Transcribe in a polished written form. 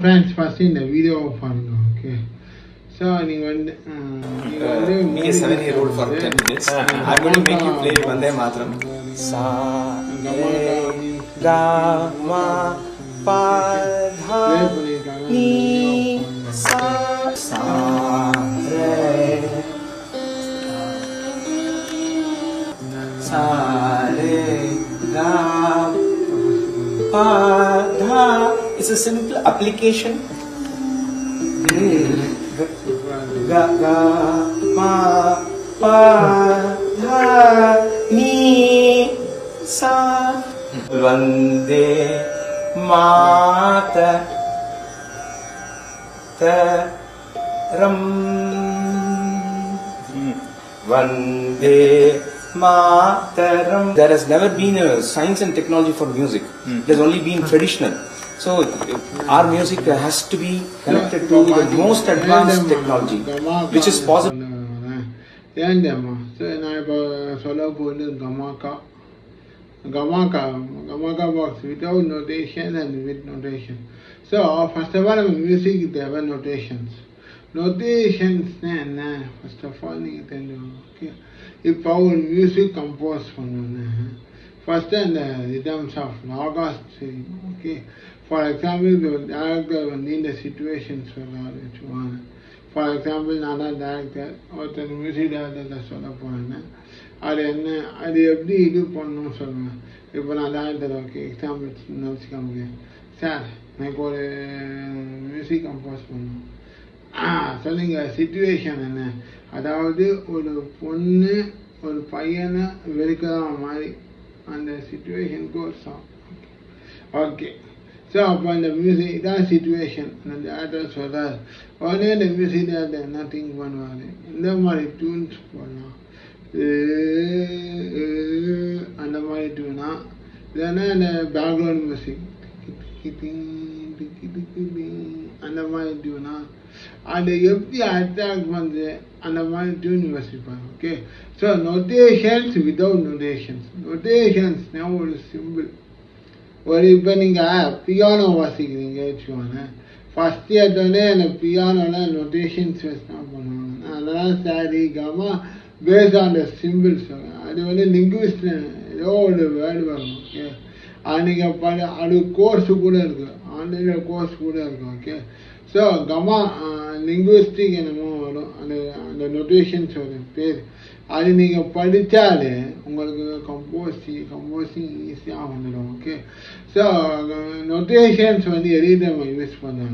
Friends, first in the video fun, okay. So, you 7-year-old for 10 minutes. I'm going to make you play Vande Mataram. Sa, re, ga, ma, pa, dha, ni, sa, sa, re, sa, re, ga, pa, dha. It's a simple application. Ga, ga, ma, pa, dha, ni, sa. Vande Mataram. Vande Mataram. There has never been a science and technology for music. It has only been traditional. So our music has to be connected to the most advanced technology, which is possible. So Gamaka box without notation and with notation. So first of all, music there were notations. Notations, first of all, okay. If our music composed from first and the terms of ragas, okay. For example, the director in the situations for which one. For example, another director or the music director that's all upon. அது எப்படி இது பண்ணணும்னு சொல்லுவேன். இப்போ நான் director okay example வச்சுக்க முடியும். Sir எனக்கு ஒரு மியூசிக் கம்போஸ் பண்ணணும். சொல்லுங்க சிச்சுவேஷன் என்ன, அதாவது ஒரு பொண்ணு ஒரு பையனை வெறுக்கிற மாதிரி அந்த சிச்சுவேஷனுக்கு ஒரு சாங். ஓகே ஸோ அப்போ அந்த மியூசிக் தான் சிச்சுவேஷன். அந்த டேரக்டர் சொல்கிறார், உடனே அந்த மியூசிக் டேரக்டர் என்ன திங்க் பண்ணுவார், இந்த மாதிரி டியூன்ஸ் போடலாம், அந்த மாதிரி டியூனா இல்லைன்னா அந்த பேக்ரவுண்ட் மியூசிக் அந்த மாதிரி டியூனா அதை எப்படி அட்ராக்ட் பண்ணுது அந்த மாதிரி டியூன் யோசிப்பாங்க. Okay so notations without notations. நொட்டேஷன்ஸ்னா ஒரு சிம்பிள். ஒரு இப்போ நீங்கள் பியானோ வாசிக்கிறீங்க வச்சுக்கோங்க, ஃபஸ்ட் எடுத்தோடனே அந்த பியானோவில் நொட்டேஷன்ஸ் வச்சு தான் பண்ணுவாங்க. அதெல்லாம் sorry comma based on the symbols. அது வந்து லிங்குவிஸ்ட் ஏதோ ஒரு வேர்டு வரும். ஓகே அது நீங்கள் அது கோர்ஸு கூட இருக்குது, ஆன்லைனில் கோர்ஸ் கூட இருக்குது. ஓகே ஸோ கமா லிங்குவிஸ்டிக் என்னமோ வரும், அந்த நொட்டேஷன்ஸ் வரும் பேர். அது நீங்கள் படித்தாலே உங்களுக்கு கம்போசிங் ஈஸியாக வந்துடும். ஓகே ஸோ நொட்டேஷன்ஸ் வந்து எதுக்கு நம்ம யூஸ் பண்ணுவாங்க.